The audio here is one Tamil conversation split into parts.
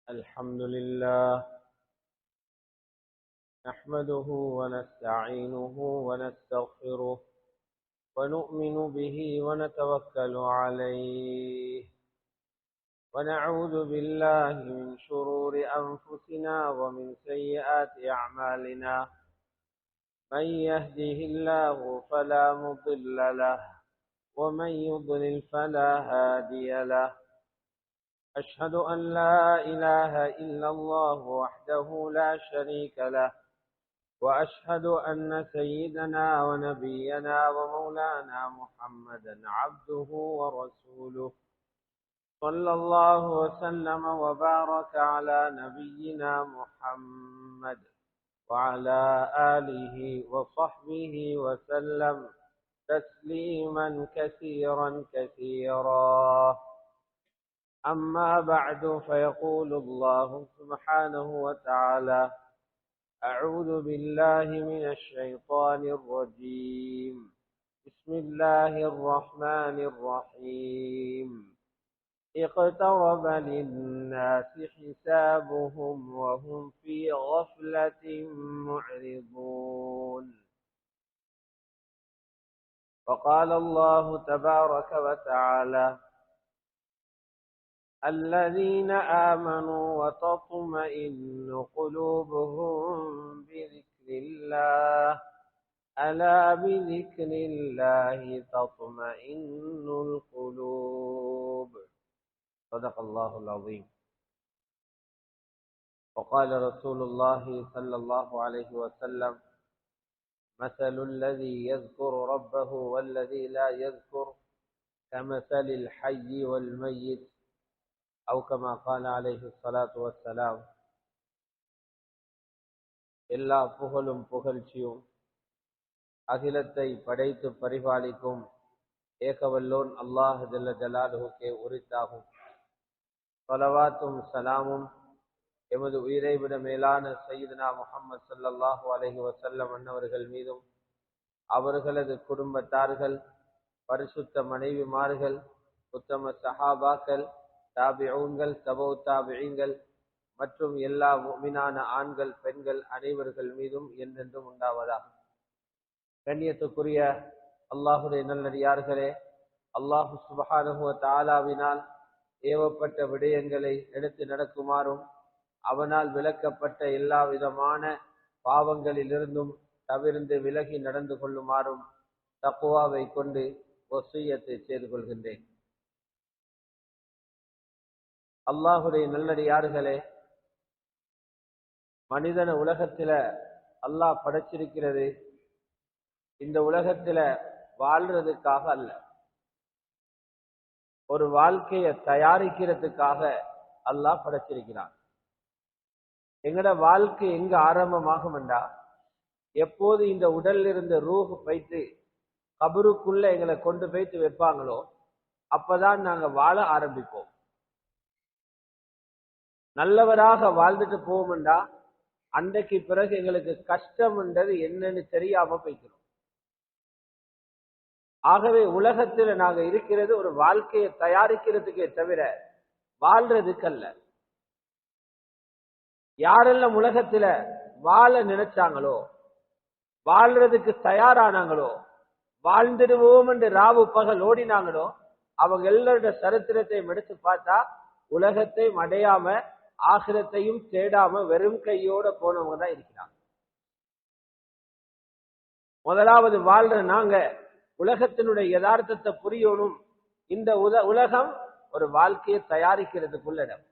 الحمد لله نحمده ونستعينه ونستغفره ونؤمن به ونتوكل عليه ونعوذ بالله من شرور أنفسنا ومن سيئات أعمالنا من يهده الله فلا مضل له ومن يضلل فلا هادي له أشهد أن لا إله إلا الله وحده لا شريك له وأشهد أن سيدنا ونبينا ومولانا محمدا عبده ورسوله صلى الله وسلم وبارك على نبينا محمد وعلى آله وصحبه وسلم تسليما كثيرا كثيرا. أما بعد فيقول الله سبحانه وتعالى: أعوذ بالله من الشيطان الرجيم. بسم الله الرحمن الرحيم. اقترب للناس حسابهم وهم في غفلة معرضون. وقال الله تبارك وتعالى: الذين آمنوا وتطمئن قلوبهم بذكر الله ألا بذكر الله تطمئن القلوب. صدق الله العظيم. وقال رسول الله صلى الله عليه وسلم: مثل الذي يذكر ربه والذي لا يذكر كمثل الحي والميت أو كما قال عليه الصلاة والسلام. எல்லா புகழும் புகழ்ச்சியும் அகிலத்தை படைத்து பரிபாலிக்கும் ஏகவல்லோன் அல்லாஹ் ஜல்ல ஜலாலுஹுக்கே உரித்தாகும். ஸலவாத்தும் சலாமும் எமது உயிரை விட மேலான சய்யிதுனா முஹம்மது ஸல்லல்லாஹு அலைஹி வஸல்லம் அன்னவர்கள் மீதும் அவர்களது குடும்பத்தார்கள், பரிசுத்த மனைவிமார்கள், உத்தம சஹாபாக்கள், தாபிஊன்கள், தபௌ தாபிஈன்கள் மற்றும் எல்லா முஃமினான ஆண்கள் பெண்கள் அனைவர்கள் மீதும் என்றென்றும் உண்டாவதாக. கண்ணியத்துக்குரிய அல்லாஹுடைய நல்லடியார்களே, அல்லாஹு சுப்ஹானஹு வ தஆலாவினால் ஏவப்பட்ட விடயங்களை எடுத்து நடக்குமாறும் அவனால் விலக்கப்பட்ட எல்லா விதமான பாவங்களிலிருந்தும் தவிர்ந்து விலகி நடந்து கொள்ளுமாறும் தக்வாவை கொண்டு வஸியத்தை செய்து கொள்கின்றேன். அல்லாஹுடைய நல்லடியார்களே, மனிதன உலகத்தில அல்லாஹ் படைச்சிருக்கிறது இந்த உலகத்தில வாழ்றதுக்காக அல்ல, ஒரு வாழ்க்கையை தயாரிக்கிறதுக்காக அல்லாஹ் படைச்சிருக்கிறான். எங்கட வாழ்க்கை எங்க ஆரம்பமாகும் என்றா, எப்போது இந்த உடல்ல இருந்த ரூஹ் போய்த்து கபருக்குள்ள எங்களை கொண்டு போய்த்து வைப்பாங்களோ அப்பதான் நாங்க வாழ ஆரம்பிப்போம். நல்லவராக வாழ்ந்துட்டு போவோம்டா அன்றைக்கு பிறகு எங்களுக்கு கஷ்டம்ன்றது என்னன்னு தெரியாம போய்க்கிறோம். ஆகவே உலகத்துல நாங்க இருக்கிறது ஒரு வாழ்க்கையை தயாரிக்கிறதுக்கே தவிர வாழ்றதுக்கு அல்ல. யாரெல்லாம் உலகத்துல வாழ நினைச்சாங்களோ, வாழ்றதுக்கு தயாரானாங்களோ, வாழ்ந்துடுவோம் என்று ராவு பகல் ஓடினாங்களோ, அவங்க எல்லாரோட சரித்திரத்தை எடுத்து பார்த்தா உலகத்தை அடையாம ஆகிரத்தையும் தேடாம வெறும் கையோட போனவங்க தான் இருக்கிறாங்க. முதலாவது வாழ்ற நாங்க உலகத்தினுடைய யதார்த்தத்தை புரியணும். இந்த உலகம் ஒரு வாழ்க்கையை தயாரிக்கிறதுக்குள்ள இடம்.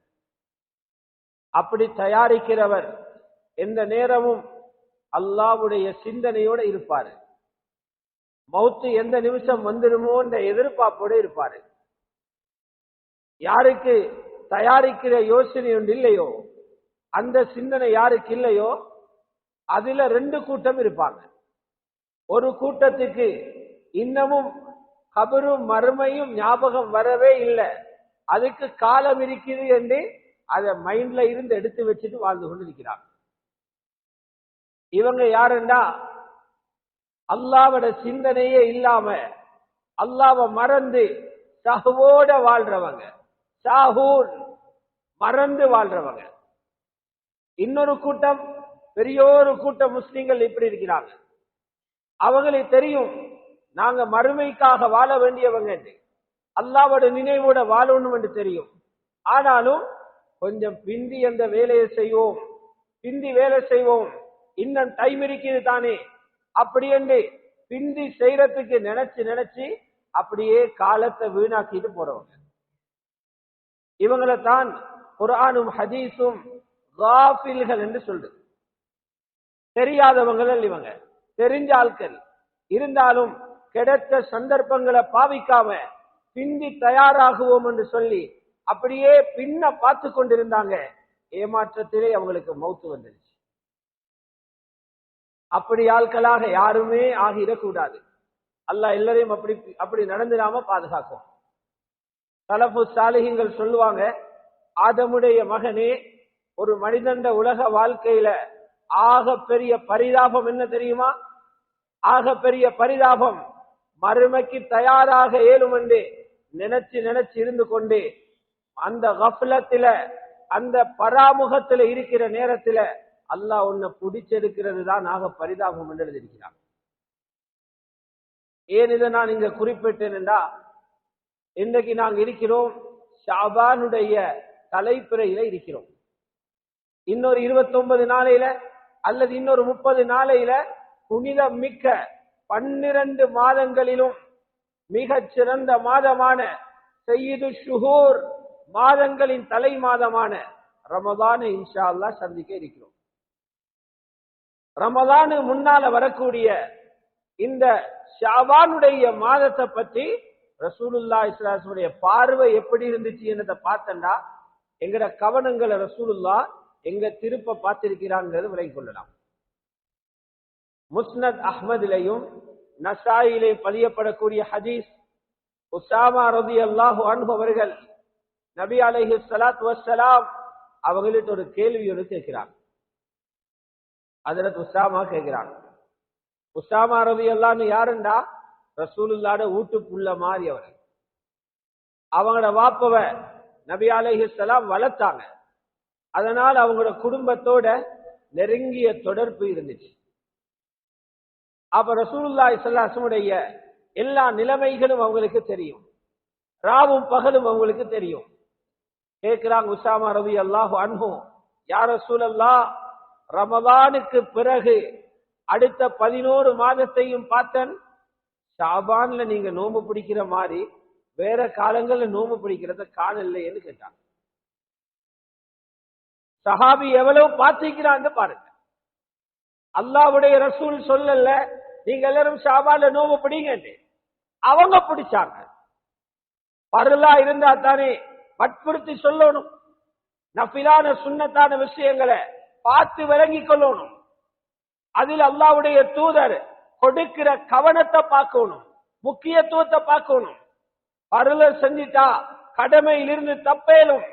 அப்படி தயாரிக்கிறவர் எந்த நேரமும் அல்லாஹ்வுடைய சிந்தனையோட இருப்பாரு. மௌத்து எந்த நிமிஷம் வந்துடுமோ என்ற எதிர்பார்ப்போடு இருப்பாரு. யாருக்கு தயாரிக்கிற யோசனை ஒன்று இல்லையோ, அந்த சிந்தனை யாருக்கு இல்லையோ, அதுல ரெண்டு கூட்டம் இருப்பாங்க. ஒரு கூட்டத்துக்கு இன்னமும் கபரும் மறுமையும் ஞாபகம் வரவே இல்லை, அதுக்கு காலம் இருக்குது என்று அதை மைண்ட்ல இருந்து எடுத்து வச்சுட்டு வாழ்ந்து கொண்டு இருக்கிறாங்க. இவங்க யாருன்னா அல்லாஹ்வோட சிந்தனையே இல்லாம அல்லாஹ்வை மறந்து சஹ்வோட வாழ்றவங்க. சாஹூன் மறந்து வாழ்றவங்க. இன்னொரு கூட்டம், பெரியோரு கூட்டம் முஸ்லிம்கள் இப்படி இருக்கிறாங்க. அவங்களுக்கு தெரியும் நாங்க மறுமைக்காக வாழ வேண்டியவங்க என்று, அல்லாஹ்வோட நினைவோட வாழணும் என்று தெரியும். ஆனாலும் கொஞ்சம் பிந்தி அந்த வேலையை செய்வோம், பிந்தி வேலை செய்வோம், இன்னும் டைம் இருக்குது தானே அப்படி என்று பிந்தி செய்யறதுக்கு நினைச்சு நினைச்சு அப்படியே காலத்தை வீணாக்கிட்டு போறவங்க. இவங்களை தான் குர்ஆனும் ஹதீஸும் காஃபில்கள் என்று சொல்றது. தெரியாதவங்கள் இவங்க, தெரிஞ்ச ஆட்கள் இருந்தாலும் கிடைத்த சந்தர்ப்பங்களை பாவிக்காம பிந்தி தயாராகுவோம் என்று சொல்லி அப்படியே பின்ன பார்த்து கொண்டிருந்தாங்க. ஏமாற்றத்திலே அவங்களுக்கு மௌத்து வந்துருச்சு. அப்படி ஆட்களாக யாருமே ஆகிடக்கூடாது. அல்லாஹ் எல்லாரையும் அப்படி நடந்துடாம பாதுகாக்கும். சலஃபு சாலிஹீன்கள் சொல்லுவாங்க, ஆதமுடைய மகனே, ஒரு மனிதண்ட உலக வாழ்க்கையில ஆக பெரிய பரிதாபம் என்ன தெரியுமா? ஆக பெரிய பரிதாபம் மறுமைக்கு தயாராக ஏழும் என்று நினைச்சு நினைச்சு இருந்து கொண்டு அந்த கஃப்லத்தில, அந்த பராமுகத்துல இருக்கிற நேரத்துல அல்லாஹ் உன்னை பிடிச்செடுக்கிறது தான் ஆக பரிதாபம் என்று எழுதியிருக்கிறான். ஏன் இதை நான் இங்க குறிப்பிட்டேன் என்றா, இன்றைக்கு நாங்க இருக்கிறோம் ஷாபானுடைய தலைப்பிறையில இருக்கிறோம். இன்னொரு 29 நாளையில அல்லது இன்னொரு 30 நாளையில புனிதம் மிக்க 12 மாதங்களிலும் மிகச் சிறந்த மாதமான சய்யிது ஷுஹூர் மாதங்களின் தலை மாதமான ரமதானை இன்ஷா அல்லாஹ் சந்திக்க இருக்கிறோம். ரமதானு முன்னால வரக்கூடிய இந்த ஷாபானுடைய மாதத்தை பற்றி ரசூலுல்லாஹி ஸல்லல்லாஹு அலைஹி வஸல்லம் பார்வை எப்படி இருந்துச்சு என்னதை பார்த்தா எங்கட கவனங்களை ரசூலுல்லாஹ் எங்க திருப்ப பார்த்திருக்கிறாங்கிறது விளங்கிக் கொள்ளலாம். முஸ்னத் அஹ்மதிலையும் நசாயிலே பதியப்படக்கூடிய ஹதீஸ், உஸாமா ரலியல்லாஹு அன்ஹு அவர்கள் நபி அலைஹி ஸலாத்து வஸ்ஸலாம் அவங்களுக்கு ஒரு கேள்வியோடு கேட்கிறாங்க. ஹஜ்ரத் உஸாமா கேட்கிறாங்க, உஸாமா ரலியல்லாஹு அன்ஹு யாருண்டா? ரசூலுல்லாஹ்ட வீட்டுக்குள்ள மாதிரி அவர். அவங்களோட வாப்பவ நபி அலைஹி ஸலாம் வளர்த்தாங்க. அதனால் அவங்களோட குடும்பத்தோட நெருங்கிய தொடர்பு இருந்துச்சு. அப்ப ரசூலுல்லாஹி ஸல்லல்லாஹு அலைஹி வஸல்லம் எல்லா நிலைமைகளும் அவங்களுக்கு தெரியும், ராவும் பகலும் அவங்களுக்கு தெரியும். கேட்கிறாங்க உஸாமா ரலியல்லாஹு அன்ஹு, யா ரசூலல்லாஹ், ரமலானுக்கு பிறகு அடுத்த 11 மாதத்தையும் பார்த்தேன், ஷாபான்ல நீங்க நோம்பு பிடிக்கிற மாதிரி வேற காலங்கள்ல நோம்பு பிடிக்கிறத காணலைன்னு கேட்டாங்க. சஹாபி எவ்வளவு பார்த்திருக்கிறான்னு பாருங்க. அல்லாஹ்வுடைய ரசூல் சொல்லல நீங்க எல்லாரும் ஷாபான்ல நோம்பு பிடிங்க, அவங்க பிடிச்சாங்க. பருளா இருந்தா தானே வற்புறுத்தி சொல்லணும், நஃபிலான சுன்னத்தான விஷயங்களை பார்த்து விளங்கிக் கொள்ளணும். அதில் அல்லாஹ்வுடைய தூதர் கொடுக்கிற கவனத்தை பார்க்கணும், முக்கியத்துவத்தை பார்க்கணும். பருள செஞ்சிட்டா கடமையிலிருந்து தப்பேலும்,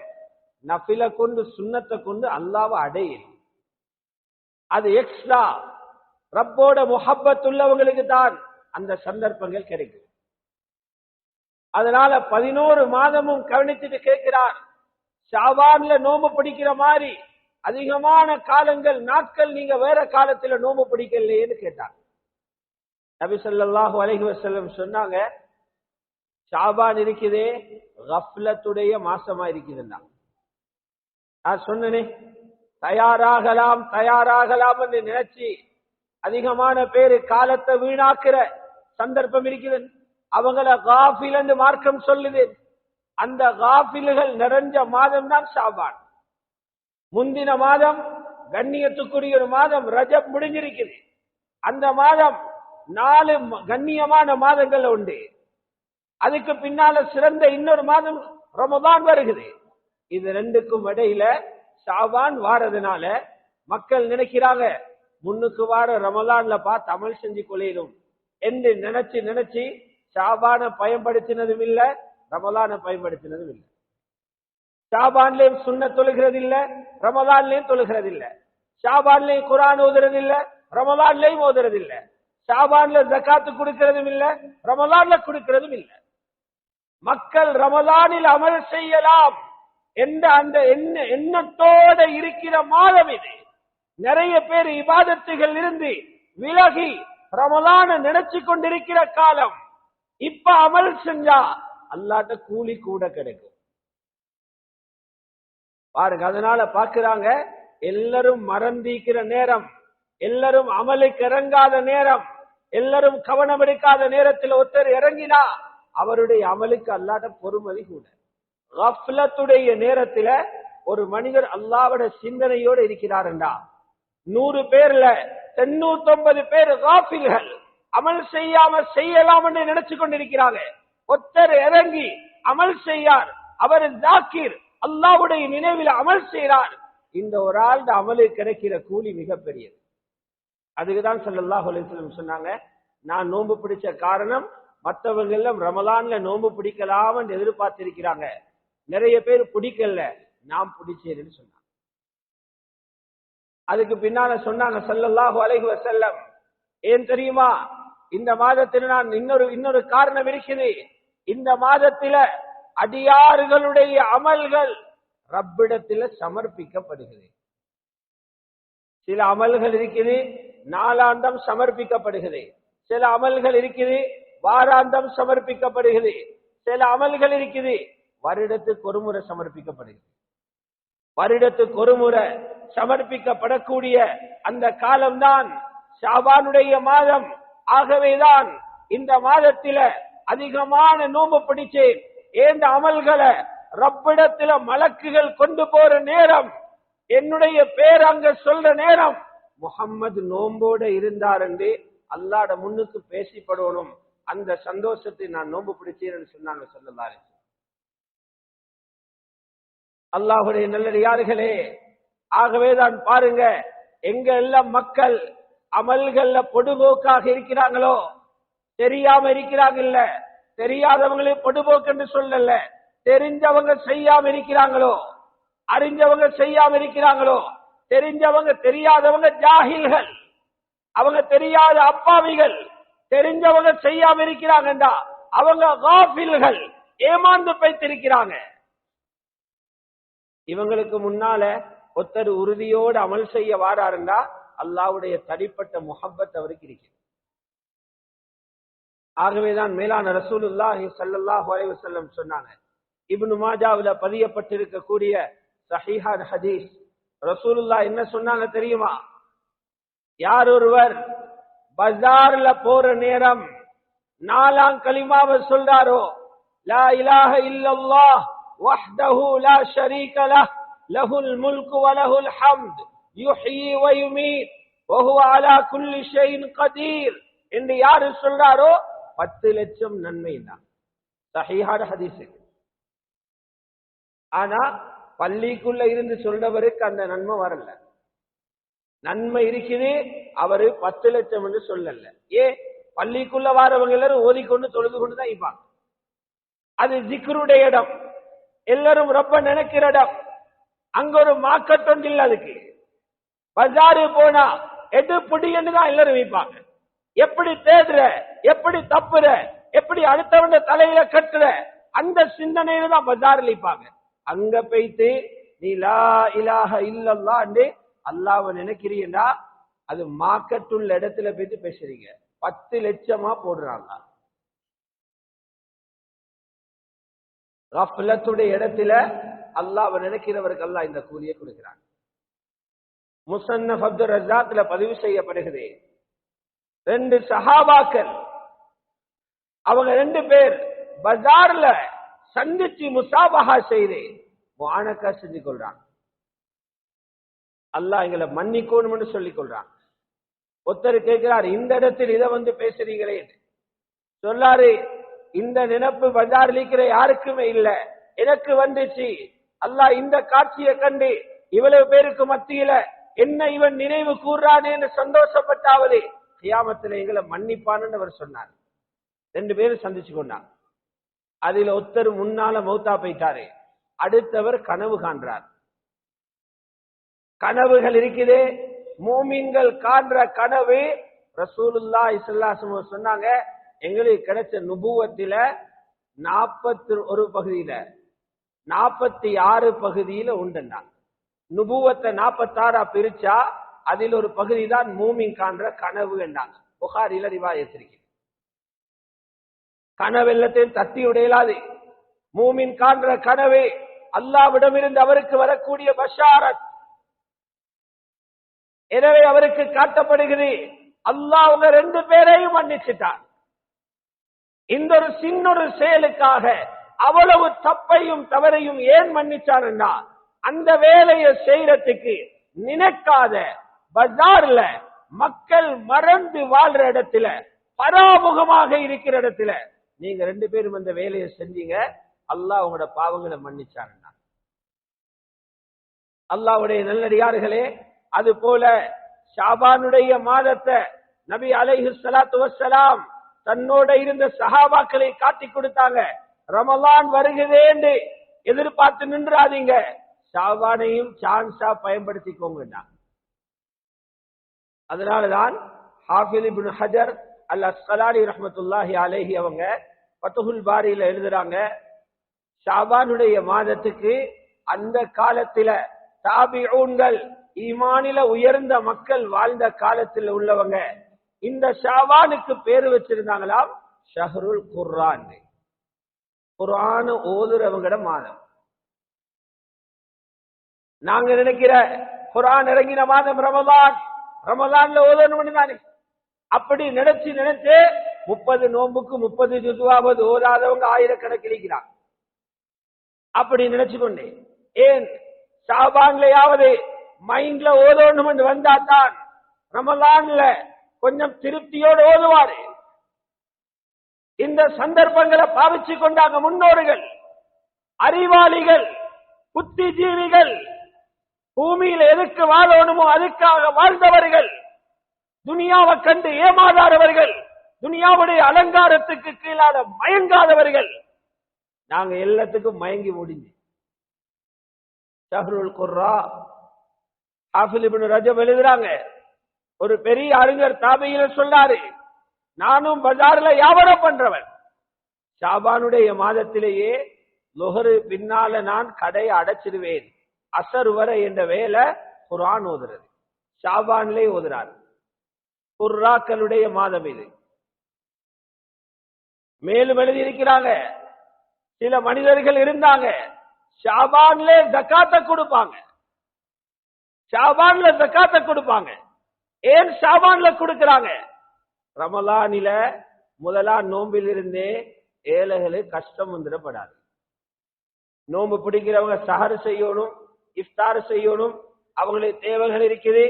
நஃபில கொண்டு சுன்னத்தை கொண்டு அல்லாஹ்வை அடையணும். அது எக்ஸ்ட்ரா ரப்போட முஹப்பத் உள்ளவங்களுக்கு தான் அந்த சந்தர்ப்பங்கள் கிடைக்கும். அதனால 11 மாதமும் கவனிச்சுட்டு கேட்கிறார், ஷாபான்ல நோம்பு பிடிக்கிற மாதிரி அதிகமான காலங்கள் நாட்கள் நீங்க வேற காலத்துல நோம்பு பிடிக்கலையேன்னு கேட்டார். நபி ஸல்லல்லாஹு அலைஹி வஸல்லம் சொன்னாங்க, ஷாபான் இருக்குதே கஃப்லத்துடைய மாசமா இருக்குதுன்னா. நான் சொன்னனே தயாராகலாம் தயாராகலாம் என்று நினைச்சு அதிகமான பேரு காலத்தை வீணாக்குற சந்தர்ப்பம் இருக்குது. அவங்கள காஃபில் என்று மார்க்கம் சொல்லுது. அந்த காஃபில்கள் நிறைஞ்ச மாதம் தான் ஷாபான். முந்தின மாதம் கண்ணியத்துக்குரிய ஒரு மாதம் ரஜப் முடிஞ்சிருக்குது. அந்த மாதம் 4 கண்ணியமான மாதங்கள் உண்டு. அதுக்கு பின்னால சிறந்த இன்னொரு மாதம் ரமதான் வருகிறது. இது ரெண்டுக்கும் இடையில ஷாபான் வாரதுனால மக்கள் நினைக்கிறாங்க முன்னுக்கு வார ரமலான்ல பார்த்து அமல் செஞ்சு கொள்ளையிலும் என்று நினைச்சு நினைச்சு ஷாபான பயன்படுத்தினதும் இல்ல, ரமலான பயன்படுத்தினதும் இல்லை. ஷாபான்லயும் சுன்ன தொழுகிறது இல்ல, ரமலான்லயும் தொழுகிறது இல்ல. ஷாபான்லயும் குர்ஆன் ஓதுறது இல்ல, ரமலான்லயும் ஓதுறது இல்ல. ஷாபான்ல ஜகாத்து கொடுக்கிறதும் இல்ல, ரமலான்ல கொடுக்கிறதும் இல்ல. மக்கள் ரமலானில் அமல் செய்யலாம், என்ற அந்த எண்ணத்தோட இருக்கிற மாதம் இது. நிறைய பேர் இபாதத்துகள் இருந்து விலகி ரமலான நினைச்சு கொண்டிருக்கிற காலம். இப்ப அமல் செஞ்சா அல்லாஹ்ட்ட கூலி கூட கிடைக்கும் பாருங்க. அதனால பாக்குறாங்க, எல்லாரும் மறந்திக்கிற நேரம், எல்லாரும் அமலுக்கு இறங்காத நேரம், எல்லாரும் கவனம் எடுக்காத நேரத்தில் ஒருத்தர் இறங்கினா அவருடைய அமலுக்கு அல்லாஹ்ட்ட பொறுமதி கூட. கஃப்லத்துடைய நேரத்துல ஒரு மனிதர் அல்லாஹ்வோட சிந்தனையோடு இருக்கிறார் என்றா 100 பேர்ல 99 பேர் காஃபில்கள், அமல் செய்யாம செய்யலாம் என்று நினைச்சு கொண்டிருக்கிறாங்க. ஒருத்தர் இறங்கி அமல் செய்யார், அவர் ஜாக்கிர், அல்லாஹ்வுடைய நினைவில் அமல் செய்கிறார். இந்த ஒரு ஆள் அமலுக்கு கிடைக்கிற கூலி மிகப்பெரியது. அதுக்குதான் ஸல்லல்லாஹு அலைஹி வஸல்லம் சொன்னாங்க, நான் நோன்பு பிடிச்ச காரணம் மற்றவங்க எல்லாம் ரமலான்ல நோன்பு பிடிக்கலாம் என்று எதிர்பார்த்திருக்கிறாங்க, நிறைய பேர் பிடிக்கல, நான் பிடிச்சேன்னு சொன்னாங்க. அதுக்கு பின்னால சொன்னாங்க ஸல்லல்லாஹு அலைஹி வஸல்லம், ஏன் தெரியுமா, இந்த மாதத்தில் நான் இன்னொரு காரணம் இருக்குது. இந்த மாதத்தில அடியார்களுடைய அமல்கள் ரப்பிடத்தில் சமர்ப்பிக்கப்படுகிறது. சில அமல்கள் இருக்குது நாளாந்தம் சமர்ப்பிக்கப்படுகிறது, சில அமல்கள் இருக்குது வாராந்தம் சமர்ப்பிக்கப்படுகிறது, சில அமல்கள் இருக்குது வருடத்துக்கு ஒரு முறை சமர்ப்பிக்கப்படுகிறது. வருடத்துக்கு ஒரு முறை சமர்ப்பிக்கப்படக்கூடிய அந்த காலம்தான் ஷாபானுடைய மாதம். ஆகவேதான் இந்த மாதத்தில அதிகமான நோன்பு பிடிச்சு ஏந்த அமல்களை ரப்பிடத்தில மலக்குகள் கொண்டு போற நேரம், என்னுடைய பேர் அங்க சொல்ற நேரம், முஹம்மது நோம்போட இருந்தார் என்று அல்லாஹ்ட முன்னுக்கு பேசிப்படணும். அந்த சந்தோஷத்தை நான் நோன்பு பிடிச்சேன்னு சொன்னாங்க ஸல்லல்லாஹு அலைஹி வஸல்லம். அல்லாஹ்வுடைய நல்லடியார்களே, ஆகவேதான் பாருங்க, எங்க எல்லாம் மக்கள் அமல்கள்ல பொடுபோக்காக இருக்கிறாங்களோ, தெரியாம இருக்கிறாங்க இல்ல, தெரியாதவங்களே பொடுபோக்கு என்று சொல்லல, தெரிஞ்சவங்க செய்யாம இருக்கிறாங்களோ, அறிஞ்சவங்க செய்யாம இருக்கிறாங்களோ, தெரிஞ்சவங்க தெரியாதவங்க ஜாஹில்கள், அவங்க தெரியாத அப்பாவிகள், தெரிஞ்சவங்க செய்யாம இருக்கிறாங்கடா அவங்க காஃபில்கள், ஏமாந்து போய்த்திருக்கிறாங்க. இவங்களுக்கு முன்னால ஒருத்தர் உறுதியோடு அமல் செய்ய வாராருண்டா அல்லாஹ்வுடைய தனிப்பட்ட முஹப்பத் அவருக்கு இருக்கு. ஆகவேதான் மேலான ரசூலுல்லாஹி ஸல்லல்லாஹு அலைஹி வஸல்லம் சொன்னாங்க, இப்னு மாஜாவுல பதியப்பட்டிருக்கக்கூடிய சஹீஹான ஹதீஸ், ரசூலுல்லாஹ் என்ன சொன்னாங்க தெரியுமா, யார் ஒருவர் பஜார்ல போற நேரம் 4 கலிமாவை சொல்றாரோ, லா இலாஹ இல்லல்லாஹ் வஹ்தஹு லா ஷரீக லஹ் லஹுல் முல்கு வ லஹுல் ஹம்த் யுஹ்யி வ யுமீத் வ ஹுவ அலா குல்லி ஷைஇன் கதீர் என்று யார் சொல்றாரோ 10 லட்சம் நன்மை தான். சஹீஹான ஹதீஸ். ஆனா பள்ளிக்குள்ள இருந்து சொல்றவருக்கு அந்த நன்மை வரல. நன்மை இருக்குது, அவரு 10 லட்சம் என்று சொல்லல. பள்ளிக்குள்ள வாரவங்க எல்லாரும் ஓதிக்கொண்டு தொழுது கொண்டுதான் இருப்பாங்க. அது ஜிக்ருடைய இடம், எல்லாரும் ரொம்ப நினைக்கிற இடம். அங்க ஒரு மார்க்கெட் இல்ல. அதுக்கு பஜாரு போனா எது பிடின்னு தான் எல்லாரும் வைப்பாங்க. எப்படி தேடுற, எப்படி தப்புற, எப்படி அடுத்தவன தலையில கட்டுற, அந்த சிந்தனையில தான் பஜாரில் வைப்பாங்க. அங்க போய்த்து நீ லா இலாஹ இல்லல்லாஹ் அல்லாஹ்வை நினைக்கிறீங்கன்னா அது மார்க்கெட் உள்ள இடத்துல போயிட்டு பேசுறீங்க. 10 லட்சமா போடுறாங்க. கஃப்லத்துடைய இடத்துல அல்லாஹ்வை நினைக்கிறவருக்கு அல்லாஹ் இந்த கூலியை கொடுக்கிறான். முஸன்னஃப் அப்துர் ரஸாக்ல பதிவு செய்யப்படுகிறது, 2 சஹாபாக்கள், அவங்க 2 பேர் பஜார்ல சந்திச்சு முசாபஹா செய்து முஆனகா செஞ்சு கொள்றாங்க. அல்லாஹ் எங்களை மன்னிக்கணும்னு சொல்லிக் கொள்றாங்க. ஒருத்தர் கேட்கிறார், இந்த இடத்தில் இதை வந்து பேசுறீங்களே, சொல்லாரு, இந்த நினைப்பு பஜார்ல இருக்கிற யாருக்குமே இல்ல, எனக்கு வந்துச்சு. அல்லாஹ் இந்த காட்சியை கண்டு இவ்வளவு பேருக்கு மத்தியில என்ன இவன் நினைவு கூறானேன்னு சந்தோஷப்பட்டாவது கியாமத்துல எங்களை மன்னிப்பான்னு அவர் சொன்னார். 2 பேரும் சந்திச்சு கொண்டாங்க. அதுல ஒருத்தர் முன்னால மௌத்தா போயிட்டாரு, அடுத்தவர் கனவு காண்றார். கனவுகள் இருக்குதே, மூமின்கள் காண்ற கனவு ரசூலுல்லாஹி ஸல்லல்லாஹு அலைஹி வஸல்லம் சொன்னாங்க, எங்களுக்கு கிடைச்ச நுபுவத்தில 41 பகுதியில 46 பகுதியில உண்டுன்னா நுபுவத்தை 46 பிரிச்சா அதில் ஒரு பகுதி தான் மூமின் காண்ற கனவு என்றாங்க. புகாரில ரிவாயத் இருக்கு. கனவெல்லத்தையும் தட்டி உடையலாது. மூமின் காண்ற கனவே அல்லாஹ்விடமிருந்து அவருக்கு வரக்கூடிய பஷாரத். எனவே அவருக்கு காட்டப்படுகிறது அல்லாஹ் அவங்க 2 பேரையும் மன்னிச்சிட்டான். இந்த ஒரு சின்னொரு செயலுக்காக அவ்வளவு தப்பையும் தவறையும் ஏன் மன்னிச்சான்னா அந்த வேலையை செய்யறதுக்கு நினைக்காத பஜார்ல மக்கள் மறந்து வாழ்ற இடத்துல பராமுகமாக இருக்கிற இடத்துல நீங்க 2 பேரும் அந்த வேலையை செஞ்சீங்க. அல்லாஹ் உங்களோட பாவங்களை மன்னிச்சாருன்னா. அல்லாஹ்வுடைய நல்லடியார்களே, அது போல ஷாபானுடைய மாதத்தை நபி அலைஹிஸ்ஸலாத்து வஸ்ஸலாம் தன்னோட இருந்த சஹாபாக்களை காட்டி கொடுத்தாங்க. ரமலான் வருகிறதே என்று எதிர்பார்த்து நின்றாதீங்க, ஷாபானையும் சான்ஸா பயன்படுத்திக்கோங்க. அதனாலதான் ஹாஃபிஸ் இப்னு ஹஜர் அல் அஸ்கலானி ரஹ்மத்துல்லாஹி அலைஹி அவங்க ஃபத்ஹுல் பாரியில எழுதுறாங்க, ஷாபானுடைய மாதத்துக்கு அந்த காலத்தில தாபிஊன்கள் ஈமானில உயர்ந்த மக்கள் வாழ்ந்த காலத்தில் உள்ளவங்க இந்த ஷாபானுக்கு பேரு வச்சிருந்தாங்களாம் ஷஹ்ருல் குர்ஆன். குர்ஆன் ஓதுறவங்கட மாதம். நாங்க நினைக்கிற குர்ஆன் இறங்கின மாதம் ரமலான், ரமலான்ல ஓதணும் தானே. அப்படி நினைச்சு 30 நோம்புக்கு 30 ஜுதுவாவது ஓதாதவங்க ஆயிரக்கணக்கில் இருக்கிறாங்க. அப்படி நினைச்சு கொண்டே ஏன் ஷாபான்லயாவது மைண்ட்ல ஓதணும் என்று வந்தா தான் ரமலான்ல கொஞ்சம் திருப்தியோடு ஓதுவாரு. இந்த சந்தர்ப்பங்களை பாவிச்சு கொண்டாங்க முன்னோர்கள், அறிவாளிகள், புத்திஜீவிகள், பூமியில எதுக்கு வாழணுமோ அதுக்காக வாழ்ந்தவர்கள், துனியாவை கண்டு ஏமாதாதவர்கள், துனியாவுடைய அலங்காரத்துக்கு கீழாத மயங்காதவர்கள். நாங்க எல்லாத்துக்கும் மயங்கி முடிஞ்சு ஷஹ்ருல் குர்ஆன். ஹாஃபிஸ் இப்னு ரஜப் எழுதுறாங்க, ஒரு பெரிய அறிஞர் தாபியில சொன்னாரு, நானும் பஜார்ல வியாபாரம் பண்றவன், ஷாபானுடைய மாதத்திலேயே லுஹர் பின்னால நான் கடையை அடைச்சிடுவேன், அசர் வரை என்ற வேலை குர்ஆன் ஓதுறது. ஷாபான்லே ஓதுறாரு. குர்ஆக்களுடைய மாதம் இது. மேலும் எழுதியிருக்கிறாங்க, சில மனிதர்கள் இருந்தாங்க ஷாபான்ல ஜகாத்தை கொடுப்பாங்க. ஷாபான்ல ஜகாத்தை கொடுப்பாங்க. ஏன் ஷாபான்ல கொடுக்கிறாங்க? ரமலானில முதலாம் நோம்பில் இருந்தே ஏழைகளுக்கு கஷ்டம் வந்துடப்படாது. நோம்பு பிடிக்கிறவங்க சஹர் செய்யணும், இஃப்தார் செய்யணும், அவங்களுக்கு தேவைகள் இருக்குது.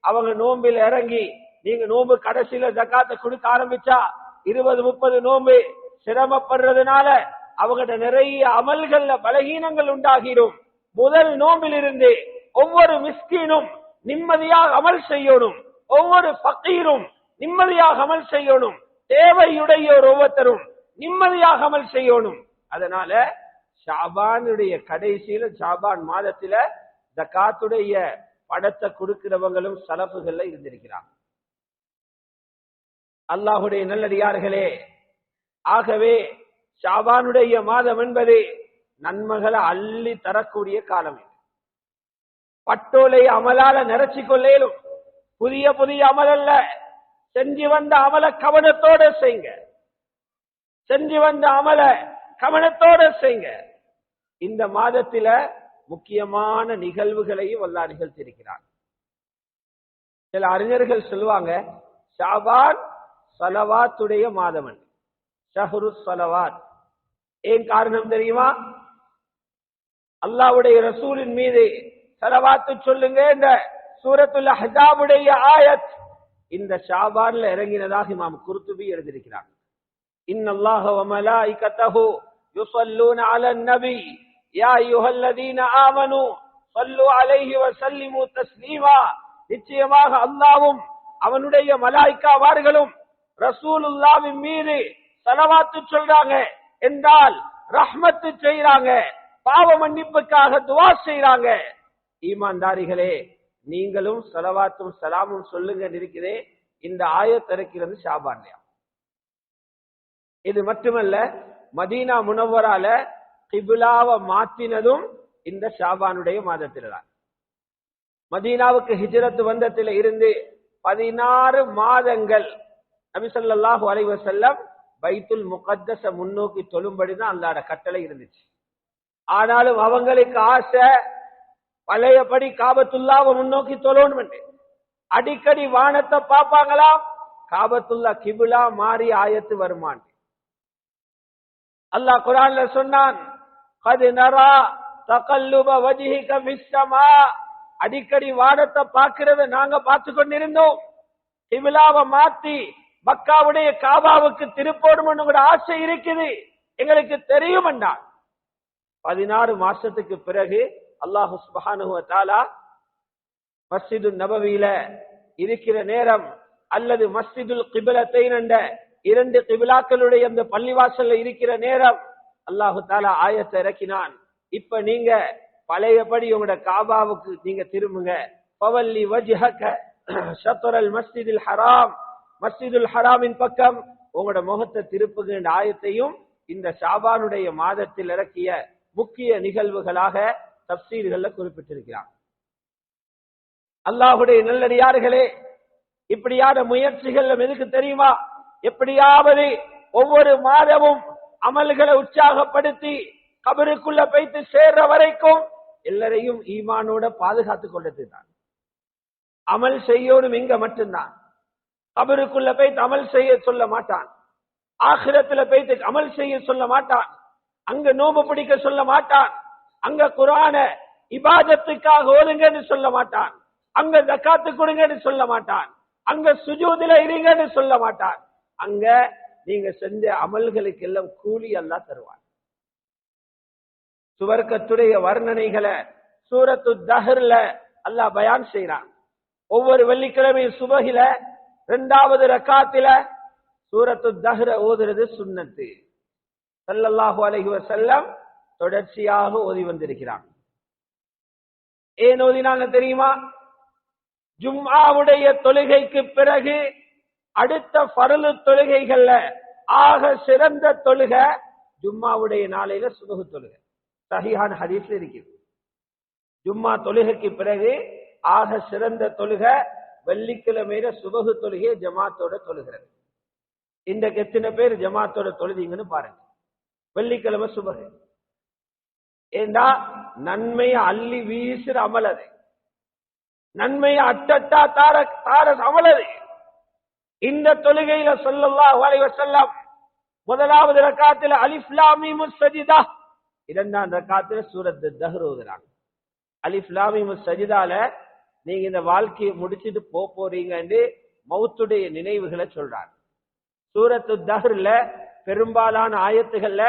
அவங்க நோம்பில் இறங்கி நீங்க நோம்பு கடைசியில ஜகாத்தை கொடுக்க ஆரம்பிச்சா 20-30 நோம்பு சிரமப்படுறதுனால அவங்கள்ட்ட நிறைய அமல்கள்ல பலகீனங்கள் உண்டாகிடும். முதல் நோம்பில் இருந்து ஒவ்வொரு மிஸ்கீனும் நிம்மதியாக அமல் செய்யணும், ஒவ்வொரு ஃபக்கீரும் நிம்மதியாக அமல் செய்யணும், தேவையுடைய ஒவ்வொருத்தரும் நிம்மதியாக அமல் செய்யணும். அதனால ஷாபானுடைய கடைசியில ஷாபான் மாதத்தில ஜகாத்துடைய படத்தை கொடுக்கிறவங்களும் சலப்புகள்ல இருந்திருக்கிறாங்க. அல்லாஹுடைய நல்லடியார்களே, ஆகவே ஷாபானுடைய மாதம் என்பது நன்மைகளை அள்ளி தரக்கூடிய காலம். பட்டோலை அமலால நிறைச்சி கொள்ளேலும், புதிய புதிய அமல் அல்ல, செஞ்சு வந்த அமல கவனத்தோட செய்யுங்க, செஞ்சு வந்த அமல கவனத்தோட செய்யுங்க. இந்த மாதத்தில முக்கியமான நிகழ்வுகளையும் அல்லாஹ் நிகழ்த்தியிருக்கிறார். சில அறிஞர்கள் சொல்லுவாங்க ஷாபான் ஸலவாத்துடைய மாதம், ஷஹ்ரு ஸலவாத். ஏன் காரணம் தெரியுமா? அல்லாஹ்வுடைய ரசூலின் மீது ஸலவாத்து சொல்லுங்க என்ற சூரத்துல் அஹ்ஸாபுடைய ஆயத் இந்த ஷாபான்ல இறங்கினதாக இமாம் குர்துபி எழுதியிருக்கிறார். இன்னல்லாஹ வ மலாயிகத்தஹு யுஸல்லூன அலன் நபி யா அய்யுஹல்லதீன ஆமனூ ஸல்லு அலைஹி வ ஸல்லிமு தஸ்லீமா. நிச்சயமாக அல்லாஹ்வும் அவனுடைய மலாயிகாவார்களும் ரசூலுல்லாஹ்வின் மீது ஸலவாத்து சொல்றாங்க என்றால் ரஹ்மத்து செய்றாங்க, பாவ மன்னிப்புக்காக துஆ செய்றாங்க. ஈமான்தாரிகளே, நீங்களும் ஸலவாத்தும் சலாமும் சொல்லுங்க இருக்கிறே. இந்த ஆயத் இறக்கிறது ஷாபான்ல. இது மட்டுமல்ல, மதீனா முனவ்வரால கிபிலாவை மாற்றினதும் இந்த ஷாபானுடைய மாதத்தில் தான். மதீனாவுக்கு ஹிஜ்ரத் வந்ததில் இருந்து 16 மாதங்கள் நபி ஸல்லல்லாஹு அலைஹி வஸல்லம் பைத்துல் முகத்தஸ முன்னோக்கி தொழும்படிதான் அல்லாஹ்வுடைய கட்டளை இருந்துச்சு. ஆனாலும் அவங்களுக்கு ஆசை பழையபடி காபத்துல்லாவை முன்னோக்கி தொழணும் என்று. அடிக்கடி வானத்தை பார்ப்பாங்களாம், காபத்துல்லா கிபிலா மாறி ஆயத்து வருமான். அல்லாஹ் குர்ஆன்ல சொன்னான், கத் நரா தகல்லுப வஜ்ஹிக ஃபிஸ்ஸமா, அடிக்கடி வானத்தை பார்க்கிறத நாங்க பார்த்து கொண்டிருந்தோம். கிபிலாவை மாத்தி மக்காவுடைய காபாவுக்கு திருப்போடும் ஆசை இருக்குது, எங்களுக்கு தெரியும் என்றான். 16 மாசத்துக்கு பிறகு அல்லாஹ் சுப்ஹானஹு வ தஆலா மஸ்ஜிது நபவியில இருக்கிற நேரம் அல்லது மஸ்ஜிதுல் கிப்லத்தைன் என்ற 2 கிபிலாக்களுடைய அந்த பள்ளிவாசல்ல இருக்கிற நேரம் அல்லாஹு தஆலா ஆயத்தை இறக்கினான். இப்ப நீங்க பழையபடி உங்களோட காபாவுக்கு நீங்க திரும்புங்க. ஃபவல்லி வஜ்ஹக ஷத்ரல் மஸ்ஜிதுல் ஹராம், மஸ்ஜிதுல் ஹராமின் பக்கம் உங்களோட முகத்தை திருப்புங்க என்ற ஆயத்தையும் இந்த ஷாபானுடைய மாதத்தில் இறக்கிய முக்கிய நிகழ்வுகளாக தப்சீர்கள்ல குறிப்பிட்டிருக்கிறார். அல்லாஹுடைய நல்லடியார்களே, இப்படியான முயற்சிகள் எதுக்கு தெரியுமா? எப்படியாவது ஒவ்வொரு மாதமும் அமல்களை உற்சாகப்படுத்தி கபருக்குள்ள போய்த்து சேர்ற வரைக்கும் எல்லாரையும் ஈமானோட பாதுகாத்துக் கொண்டது தான். அமல் செய்யணும் இங்க மட்டும்தான். கபருக்குள்ள போய்த்து அமல் செய்ய சொல்ல மாட்டான், ஆகிரத்துல போய்த்து அமல் செய்ய சொல்ல மாட்டான், அங்க நோம்பு பிடிக்க சொல்ல மாட்டான், அங்க குர்ஆன இபாதத்துக்காக ஓதுங்கன்னு சொல்ல மாட்டான், அங்க ஜகாத்து கொடுங்கன்னு சொல்ல மாட்டான், அங்க சுஜூதுல இருங்கன்னு சொல்ல மாட்டான். அங்க நீங்க செஞ்ச அமல்களுக்கு எல்லாம் கூலி அல்லாஹ் தருவான். சுவர்க்கத்துடைய வர்ணனைகளை சூரத்து தஹ்ர்ல அல்லாஹ் பயான் செய்றான். ஒவ்வொரு வெள்ளிக்கிழமையும் சுபஹில 2வது ரக்காத்தில சூரத்து தஹ்ர ஓதுறது சுன்னத்து. ஸல்லல்லாஹு அலைஹி வஸல்லம் தொடர்ச்சியாக ஓதி வந்திருக்கிறான். ஏன் ஓதினாங்க தெரியுமா? ஜும்ஆவுடைய தொழுகைக்கு பிறகு அடுத்த ஃபர்லு தொழுகைகள்ல ஆக சிறந்த தொழுகை ஜும்ஆவுடைய நாளையில சுபஹ் தொழுகை. சஹீஹான ஹதீஸ்ல இருக்குது. ஜும்ஆ தொழுகைக்கு பிறகு ஆக சிறந்த தொழுகை வெள்ளிக்கிழமையில சுபஹ் தொழுகை ஜமாத்தோட தொழுகிறது. இன்றைக்கு எத்தனை பேர் ஜமாத்தோட தொழுதீங்கன்னு பாருங்க. வெள்ளிக்கிழமை சுபஹ் ஏண்டா நன்மையை அள்ளி வீசுற அமல் அது, நன்மையை அட்டட்டா தார அமல் அது. இந்த தொழுகையில ஸல்லல்லாஹு அலைஹி வஸல்லம் 1வது ரக்காத்துல அலிஃப் லாம் மீம் ஸஜிதா, 2வது ரக்காத்துல சூரத் தஹ்ர் ஓதுறாங்க. அலிஃப் லாம் மீம் ஸஜிதால நீங்க இந்த வாழ்க்கையை முடிச்சிட்டு போறீங்கன்னு மௌத்துடைய நினைவுகளை சொல்றாங்க. சூரத்து தஹ்ர்ல பெரும்பாலான ஆயத்துகள்ல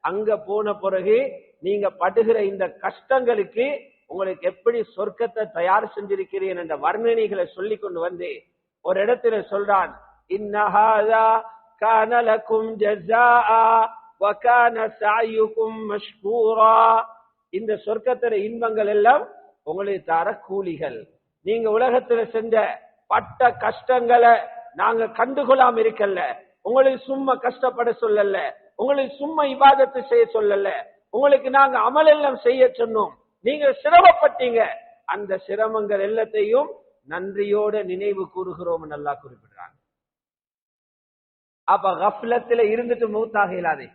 அங்க போன பிறகு நீங்க படுகிற இந்த கஷ்டங்களுக்கு உங்களுக்கு எப்படி சொர்க்கத்தை தயார் செஞ்சிருக்கிறீர்கள் என்ற வர்ணனைகளை சொல்லி கொண்டு வந்து ஒரு இடத்துல சொல்றான், இன்னஹாதா கான லகும் ஜஸாஅ வ கான சஅயுகும் மஷ்கூரா, இந்த சொர்க்கத்தின் இன்பங்கள் எல்லாம் உங்களுக்கு தர கூலிகள். நீங்க உலகத்துல செஞ்ச பட்ட கஷ்டங்களை நாங்க கண்டுகொள்ளாம இருக்கல்ல, உங்களுக்கு சும்மா கஷ்டப்பட சொல்லல, உங்களுக்கு சும்மா இபாதத்து செய்ய சொல்லல, உங்களுக்கு நாங்க அமல் எல்லாம் செய்ய சொன்னோம், நீங்க சிரமப்பட்டீங்க, அந்த சிரமங்கள் எல்லாத்தையும் நன்றியோட நினைவு கூறுகிறோம் நல்லா குறிப்பிடுறாங்க. அப்ப கஃப்லத்துல இருந்துட்டு மௌத்தாக இயலாதே.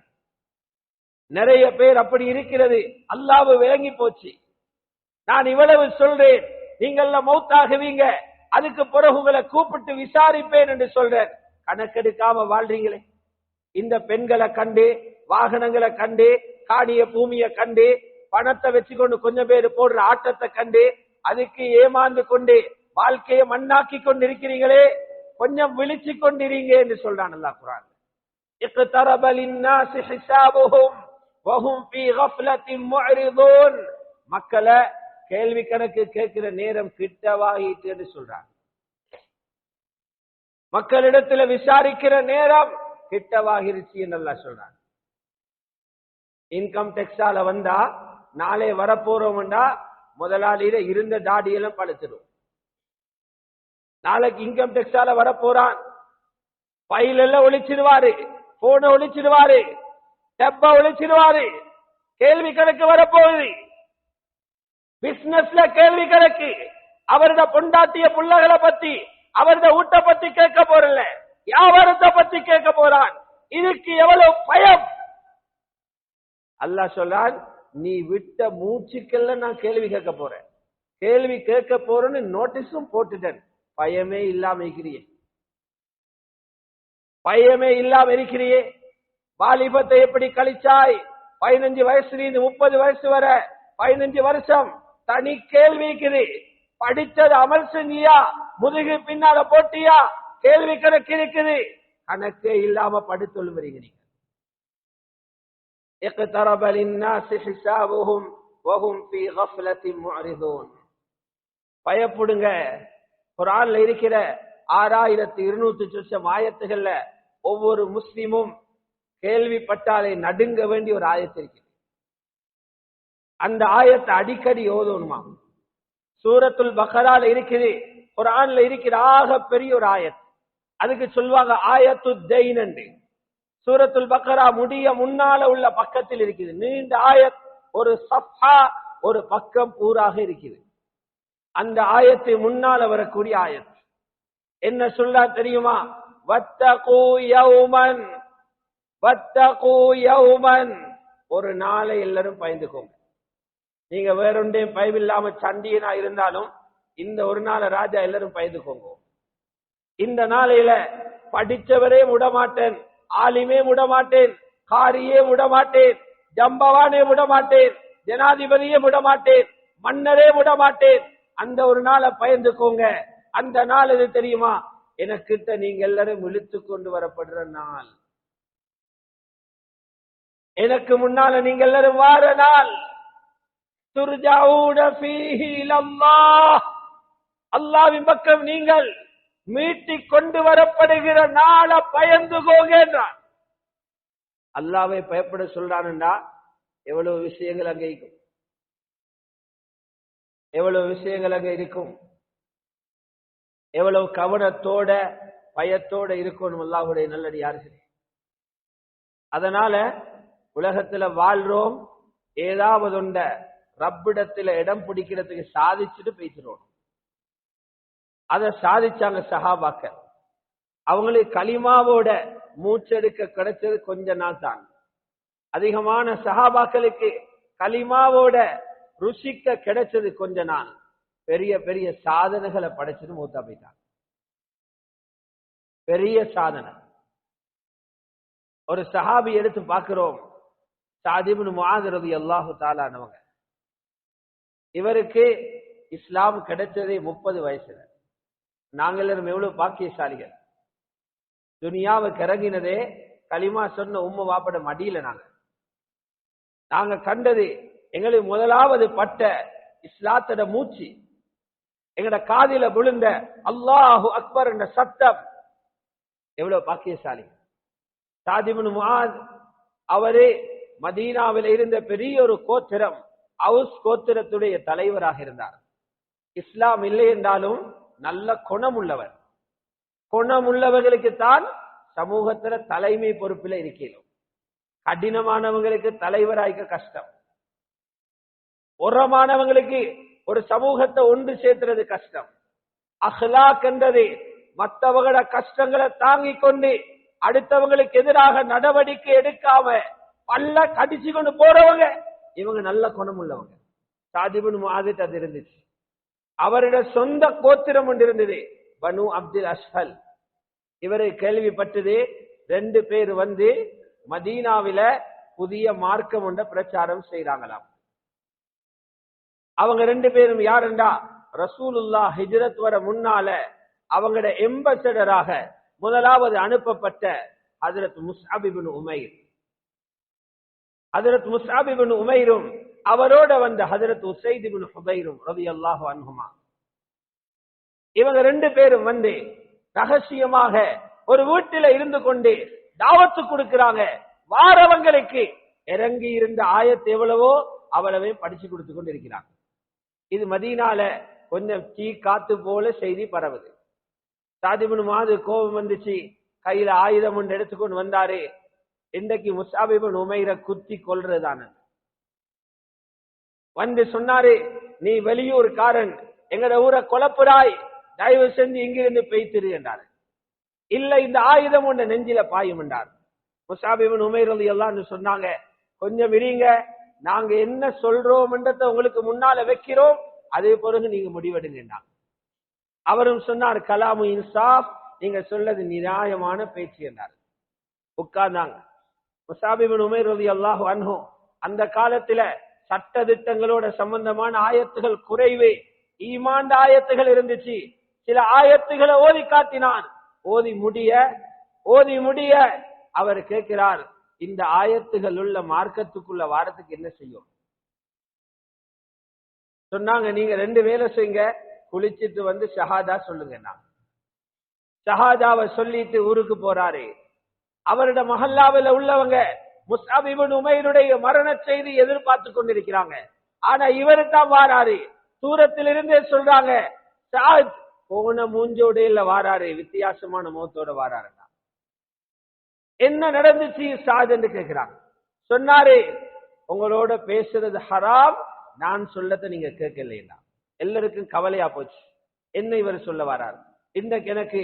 நிறைய பேர் அப்படி இருக்கிறது, அல்லாஹ்வை விளங்கி போச்சு. நான் இவ்வளவு சொல்றேன், நீங்கள மௌத்தாகுவீங்க, அதுக்கு பிறகு உங்களை கூப்பிட்டு விசாரிப்பேன் என்று சொல்றேன், கணக்கெடுக்காம வாழ்றீங்களே. இந்த பெண்களை கண்டு, வாகனங்களை கண்டு, காணிய பூமியை கண்டு, பணத்தை வச்சுக்கொண்டு கொஞ்சம் பேர் போடுற ஆட்டத்தை கண்டு அதுக்கு ஏமாந்து கொண்டு வாழ்க்கையை மண்ணாக்கி கொண்டிருக்கிறீங்களே, கொஞ்சம் விழிச்சு கொண்டிருங்க என்று சொல்றான் அல்லாஹ் குர்ஆன். இக்தரப லின்னாஸி ஹிசாபுஹும் வஹும் ஃபீ கஃப்லத்தின் முஅரிதூன், மக்களை கேள்வி கணக்கு கேட்கிற நேரம் கிட்டவாயிட்டு என்று சொல்றான். மக்களிடத்துல விசாரிக்கிற நேரம் கிட்டவாகிருச்சு என்று அல்லாஹ் சொல்றான். இன்கம் டெக்ஸால வந்தா நாளை வரப்போறோம்டா முதலாளியில இருந்த தாடியெல்லாம் பழுத்துடும். நாளைக்கு இன்கம் டெக்ஸால வரப்போறான், ஃபைல் எல்லாம் ஒழிச்சிடுவாரு, போன ஒழிச்சிடுவாரு, டப்ப ஒழிச்சிடுவாரு, கேள்வி கணக்கு வரப்போகுது. பிசினஸ்ல கேள்வி கணக்கு. அவரது பொண்டாட்டிய புள்ளகளை பத்தி, அவரது ஊட்ட பத்தி கேட்க போறல, வியாபாரத்தை பத்தி கேட்க போறான். இதுக்கு எவ்வளவு பயம். அல்லாஹ் சொல்றான், நீ விட்ட மூச்சுக்கெல்லாம் நான் கேள்வி கேட்க போறேன். கேள்வி கேட்க போறேன்னு நோட்டீஸும் போட்டுட்டேன். பயமே இல்லாம இருக்கிறியே, பயமே இல்லாம இருக்கிறியே. வாலிபத்தை எப்படி கழிச்சாய்? 15 வயசுல 30 வயசு வரை 15 வருஷம் தனி கேள்வி இருக்குது. படித்தது அமல் செஞ்சியா, முதுகு பின்னால போட்டியா, கேள்வி கணக்கு இருக்குது. கணக்கே இல்லாம படுத்தொழுவீங்க நீங்க. اقترب للناس حسابهم وهم في غفلة معرضون. பயப்படுங்க. குர்ஆன்ல இருக்கிற 6200 சொச்சம் ஆயத்துகள்ல ஒவ்வொரு முஸ்லிமும் கேள்விப்பட்டாலே நடுங்க வேண்டிய ஒரு ஆயத்து இருக்கு. அந்த ஆயத்தை அடிக்கடி ஓதணுமா. சூரத்துல் பக்ரால இருக்குது, குர்ஆன்ல இருக்கிற ஆக பெரிய ஒரு ஆயத். அதுக்கு சொல்வாங்க ஆயத்து தைன் என்று. சூரத்துல் பக்ரா முடிய முன்னால உள்ள பக்கத்தில் இருக்குது. நீண்ட ஆயத், ஒரு சஃபா, ஒரு பக்கம் பூராக இருக்குது. அந்த ஆயத்தை முன்னால வரக்கூடிய ஆயத் என்ன சொல்ல தெரியுமா? வத்தகூ யௌமன், வத்தகூ யௌமன். ஒரு நாளை எல்லாரும் பயந்துக்கோங்க. நீங்க வேறொன்றையும் பயமில்லாம சண்டியனா இருந்தாலும் இந்த ஒரு நாள ராஜா எல்லாரும் பயந்துக்கோங்க. இந்த நாளையில படிச்சவரே விடமாட்டேன், ஆலிமே விடமாட்டேன், காரியே விடமாட்டேன், ஜம்பவானே விடமாட்டேன், ஜனாதிபதியே விடமாட்டேன், மன்னரே விடமாட்டேன். அந்த ஒரு நாளை பயந்துக்கோங்க. அந்த நாள் எது தெரியுமா? எனக்கிட்ட நீங்க எல்லாரும் இழுத்து கொண்டு வரப்படுற நாள். எனக்கு முன்னால நீங்க எல்லாரும் வார நாள். துர்ஜாஊன ஃபீஹி இலல்லாஹ். அல்லாஹ்வின் பக்கம் நீங்கள் மீட்டிக் கொண்டு வரப்படுகிற நாளை பயந்துகோங்க என்றார். அல்லாஹ்வை பயப்பட சொல்றான்டா, எவ்வளவு விஷயங்கள் அங்க இருக்கும், எவ்வளவு விஷயங்கள் அங்க இருக்கும், எவ்வளவு கவனத்தோட பயத்தோட இருக்கணும் அல்லாஹ்வுடைய நல்லடியார்களே. அதனால உலகத்துல வாழ்றோம், ஏதாவது ஒன்ற ரப்பிடத்துல இடம் பிடிக்கிறதுக்கு சாதிச்சுட்டு பேசிடுவோம். அதை சாதிச்சாங்க சஹாபாக்கள். அவங்களுக்கு கலிமாவோட மூச்செடுக்க கிடைச்சது கொஞ்ச நாள் தான். அதிகமான சஹாபாக்களுக்கு கலிமாவோட ருசிக்க கிடைச்சது கொஞ்ச நாள். பெரிய பெரிய சாதனைகளை படைச்சது மூத்தா போயிட்டாங்க. பெரிய சாதனை. ஒரு சஹாபி எடுத்து பார்க்கிறோம், சஅத் இப்னு முஆத் ரலியல்லாஹு தஆலா அன்ஹு. இவருக்கு இஸ்லாம் கிடைச்சதே 30 வயசுல. நாங்கள் எல்லாரும் எவ்வளவு பாக்கியசாலிகள். துனியாவுக்கு இறங்கினதே களிமா சொன்ன உம்ம வாப்பட மடியில நாங்க கண்டது. எங்களுக்கு முதலாவது பட்ட இஸ்லாத்தோட மூச்சு, எங்கட காதில விழுந்த அல்லாஹு அக்பர் என்ற சத்தம். எவ்வளவு பாக்கியசாலி. சஅத் இப்னு முஆத் அவரே மதீனாவில் இருந்த பெரிய ஒரு கோத்திரம், அவுஸ் கோத்திரத்துடைய தலைவராக இருந்தார். இஸ்லாம் இல்லை என்றாலும் நல்ல குணம் உள்ளவர். குணம் உள்ளவர்களுக்கு தான் சமூகத்துல தலைமை பொறுப்பில் இருக்கிறோம். கடினமானவங்களுக்கு தலைவராய்க்க கஷ்டம். உரமானவங்களுக்கு ஒரு சமூகத்தை ஒன்று சேர்த்துறது கஷ்டம். அஹ்லாக் என்றது மற்றவங்களோட கஷ்டங்களை தாங்கிக் கொண்டு அடுத்தவங்களுக்கு எதிராக நடவடிக்கை எடுக்காம பல்ல கடிச்சு கொண்டு போறவங்க, இவங்க நல்ல குணம் உள்ளவங்க. சஅத் இப்னு முஆத் அது இருந்துச்சு. அவருடைய சொந்த கோத்திரம் ஒன்று இருந்தது, பனு அப்துல் அஷ்ஹல். இவரை கேள்விப்பட்டது 2 பேர் வந்து மதீனாவில புதிய மார்க்கம் ஒன்ற பிரச்சாரம் செய்யறாங்களாம். அவங்க 2 பேரும் யாருண்டா, ரசூலுல்லாஹ் ஹிஜ்ரத் வர முன்னால அவங்களோட எம்பசடராக முதலாவது அனுப்பப்பட்ட ஹஜ்ரத் முஸ்அப் இப்னு உமைர். ஹஜ்ரத் முஸ்அப் இப்னு உமைரும் அவரோட வந்த ஹஜ்ரத் உஸைத் இப்னு ஹுதைரும் ரலியல்லாஹு அன்ஹுமா. இவங்க 2 பேரும் வந்து ரகசியமாக ஒரு வீட்டில இருந்து கொண்டு தாவத்து கொடுக்கிறாங்க. வாரவங்களுக்கு இறங்கி இருந்த ஆயத்து எவ்வளவோ அவ்வளவே படிச்சு கொடுத்து கொண்டு இருக்கிறாங்க. இது மதீனால கொஞ்சம் தீ காத்து போல செய்தி பரவுது. சஅத் இப்னு முஆத் கோபம் வந்துச்சு, கையில ஆயுதம் ஒன்று எடுத்துக்கொண்டு வந்தாரு. இன்றைக்கு முஸ்அப் இப்னு உமைர குத்தி கொல்றதான. வந்து சொன்னாரு, நீ வெளியூர்காரன், எங்கட ஊரை குழப்புறாய், தயவு செஞ்சு இங்கிருந்து பெய்திரு என்றார். இல்ல, இந்த ஆயுதம் ஒன்று நெஞ்சில பாயும் என்றார். முஸாப் இப்னு உமைர் ரலியல்லாஹு அன்ஹு சொன்னாங்க, கொஞ்சம் இருங்க, நாங்க என்ன சொல்றோம்ன்றத உங்களுக்கு முன்னால வைக்கிறோம், அதே பிறகு நீங்க முடிவெடுங்க. அவரும் சொன்னார், கலாமு இன்சாப், நீங்க சொல்லது நியாயமான பேச்சு என்றார். உட்கார்ந்தாங்க. முஸாப் இப்னு உமைர் ரலியல்லாஹு அன்ஹு அந்த காலத்துல சட்ட திட்டங்களோட சம்பந்தமான ஆயத்துகள் குறைவே, ஈமான் ஆயத்துகள் இருந்துச்சு. சில ஆயத்துகளை ஓதி காட்டினான். ஓதி முடிய அவர் கேட்கிறார், இந்த ஆயத்துகள் உள்ள மார்க்கத்துக்குள்ள வாரத்துக்கு என்ன செய்யும்? சொன்னாங்க, நீங்க 2 வேலை செய்யுங்க, குளிச்சிட்டு வந்து ஷஹாதா சொல்லுங்க. ஷஹாதாவை சொல்லிட்டு ஊருக்கு போறாரு. அவரோட மஹல்லாவில் உள்ளவங்க முஸ்அப் இப்னு உமைருடைய மரண செய்தி எதிர்பார்த்து கொண்டிருக்கிறாங்க. ஆனா இவரு தான் வாராரு. தூரத்திலிருந்தே சொல்றாங்க, சாத் போன மூஞ்சோட இல்ல வாராரு, வித்தியாசமான முகத்தோட வாராருன்னா. என்ன நடந்துச்சு சாத் என்று கேட்கிறாங்க. சொன்னாரு, உங்களோட பேசுறது ஹராம், நான் சொல்லத நீங்க கேட்கலையா? எல்லாருக்கும் கவலையா போச்சு. என்ன இவர் சொல்ல வராரு? இன்றைக்கு எனக்கு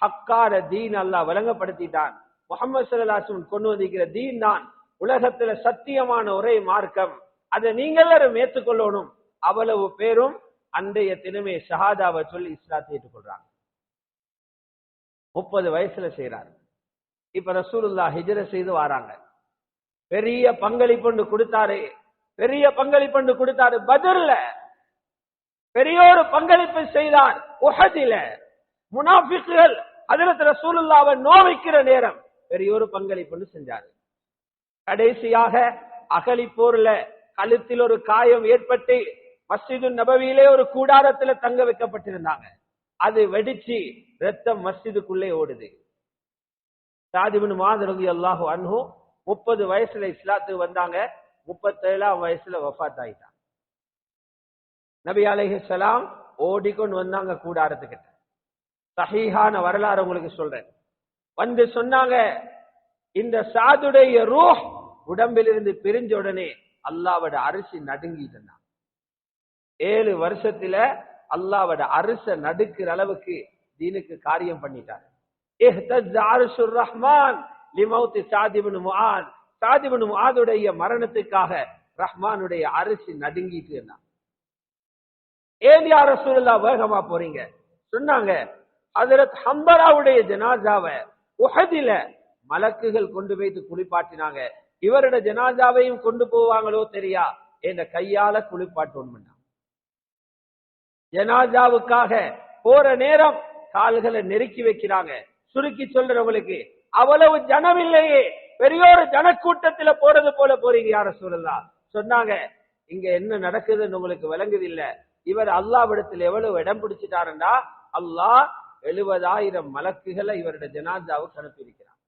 ஹக்கான தீன் அல்லாஹ் வழங்கப்படுத்திட்டான். முஹம்மது ஸல்லல்லாஹு அலைஹி வஸல்லம் கொண்டு வந்திருக்கிற தீன் தான் உலகத்துல சத்தியமான ஒரே மார்க்கம், அதை நீங்க எல்லாரும் ஏற்றுக்கொள்ளணும். அவ்வளவு பேரும் அன்றைய தினமே ஷஹாதாவை சொல்லி இஸ்லாத்தை ஏற்றுக்கொள்றாங்க. 30 வயசுல செய்யறாரு. இப்ப ரசூலுல்லாஹ் ஹிஜ்ரத் செய்து வராங்க. பெரிய பங்களிப்பு கொடுத்தாரு. பத்ர்ல பெரிய ஒரு பங்களிப்பு செய்தார். உஹதில முனாஃபிக்குகள் ஹஜ்ரத் ரசூலுல்லாஹ்வை நோவிக்கிற நேரம் பெரிய ஒரு பங்களிப்பு செஞ்சாரு. கடைசியாக அகலி போர்ல கழுத்தில் ஒரு காயம் ஏற்பட்டு மஸ்ஜிது நபவியிலே ஒரு கூடாரத்தில் தங்க வைக்கப்பட்டிருந்தாங்க. அது வெடிச்சு ரத்தம் மஸ்ஜிதுக்குள்ளே ஓடுது. சாத் இப்னு முஆத் ரலியல்லாஹு அன்ஹு 30 வயசுல இஸ்லாத்துக்கு வந்தாங்க. 37ஆம் வயசுல வஃபாத் ஆயிட்டாங்க. நபி அலைஹிஸ்ஸலாம் ஓடிக்கொண்டு வந்தாங்க கூடாரத்துக்கிட்ட. சஹீஹான வரலாறு உங்களுக்கு சொல்றேன். வந்து சொன்னாங்க, இந்த சாதுடைய ரூஹ் உடம்பிலிருந்து பிரிஞ்ச உடனே அல்லாஹ்வோட அரிசி நடுங்கிட்டு இருந்தாங்க. 7 வருஷத்துல அல்லாஹ்வோட அரிச நடுக்கிற அளவுக்கு தீனுக்கு காரியம் பண்ணிட்டார். இஹ்தஸ்ஸ அர்ஷுர் ரஹ்மான் லிமௌத் சாத் இப்னு முஆத். சாத் இப்னு முஆதுடைய மரணத்துக்காக ரஹ்மானுடைய அரிசி நடுங்கிட்டு இருந்தாங்க. ஏன் யா ரசூலுல்லாஹ் வேகமா போறீங்க? சொன்னாங்க, ஹஜ்ரத் ஹம்பராவுடைய ஜனாசாவை உஹதில மலக்குகள் கொண்டு போய் குளிப்பாட்டினாங்க. இவரோட ஜனாசாவையும் கொண்டு போவாங்களோ தெரியா, என்ற கையால குளிப்பாட்டணும். ஜனாசாவுக்காக போற நேரம் கால்களை நெருக்கி வைக்கிறாங்க. சுருக்கி சொல்றவங்களுக்கு அவ்வளவு ஜனம் இல்லையே, பெரிய ஒரு ஜனக்கூட்டத்துல போறது போல போறீங்க யா ரசூலுல்லாஹ். சொன்னாங்க, இங்க என்ன நடக்குதுன்னு உங்களுக்கு விளங்குது இல்ல. இவர் அல்லாஹ்விடத்தில் எவ்வளவு இடம் பிடிச்சிட்டாருன்னா, அல்லாஹ் 70,000 மலக்குகளை இவருடைய ஜனாசாவுக்கு அனுப்பியிருக்கிறார்.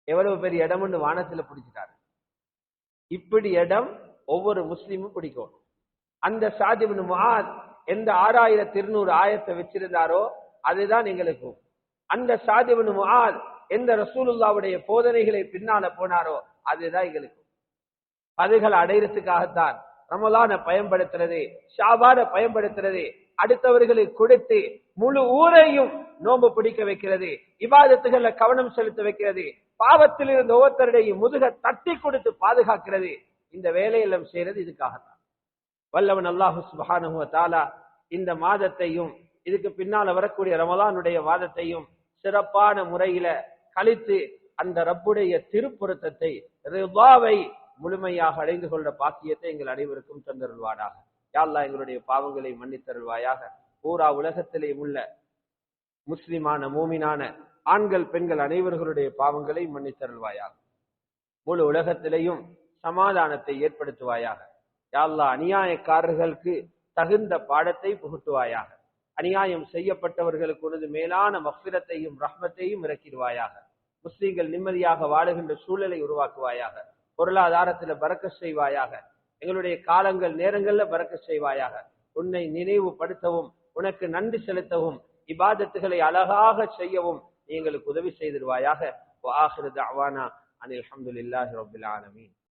எவ்வளவு பெரிய இடம்னு வானத்துல பிடிச்சிட்டாரு. இப்படி இடம் ஒவ்வொரு முஸ்லீமும் பிடிக்கும். அந்த சாத் இப்னு முஆத் எந்த 6200 ஆயத்தை வச்சிருந்தாரோ அதுதான் எங்களுக்கும். அந்த சாத் இப்னு முஆத் எந்த ரசூலுல்லாஹ்வுடைய போதனைகளை பின்னால போனாரோ அதுதான் எங்களுக்கும். அதுகளை அடையறதுக்காகத்தான் ரமலானை பயன்படுத்துறது, ஷாபானை பயன்படுத்துறது, அடுத்தவர்களுக்கு கொடுத்து முழு ஊரையும் நோன்பு பிடிக்க வைக்கிறது, இபாதத்துகளை கவனம் செலுத்த வைக்கிறது, பாவத்தில் இருந்த ஒவ்வொருத்தருடைய முதுக தட்டி கொடுத்து பாதுகாக்கிறது. இந்த வேலையெல்லாம் செய்யறது இதுக்காகத்தான். வல்லவன் அல்லாஹு சுப்ஹானஹு வ தஆலா இந்த மாதத்தையும் இதுக்கு பின்னால வரக்கூடிய ரமலானுடைய மாதத்தையும் சிறப்பான முறையில கழித்து அந்த ரப்புடைய திருப்பொருத்தத்தை, ரிதாவை முழுமையாக அடைந்து கொண்ட பாக்கியத்தை எங்கள் அனைவருக்கும் தந்தருள்வானாக. யா அல்லாஹ் எங்களுடைய பாவங்களை மன்னித்தருள்வாயாக. பூரா உலகத்திலே உள்ள முஸ்லிமான மூமினான ஆண்கள் பெண்கள் அனைவர்களுடைய பாவங்களை மன்னித்தருள்வாயாக. முழு உலகத்திலேயும் சமாதானத்தை ஏற்படுத்துவாயாக. யா அல்லாஹ் அநியாயக்காரர்களுக்கு தகுந்த பாடத்தை புகுட்டுவாயாக. அநியாயம் செய்யப்பட்டவர்களுக்கு உனது மேலான மஃபிரத்தையும் ரஹ்மத்தையும் இறக்கிடுவாயாக. முஸ்லிம்கள் நிம்மதியாக வாழுகின்ற சூழலை உருவாக்குவாயாக. பொருளாதாரத்துல பரக்கத் செய்வாயாக. எங்களுடைய காலங்கள் நேரங்கள்ல பரக்கத் செய்வாயாக. உன்னை நினைவுபடுத்தவும் உனக்கு நன்றி செலுத்தவும் இபாதத்துகளை அழகாக செய்யவும் எங்களுக்கு உதவி செய்திருவாயாக. வஆகிரு தஅவானா அனில் ஹம்துலில்லாஹி ரப்பில் ஆலமீன்.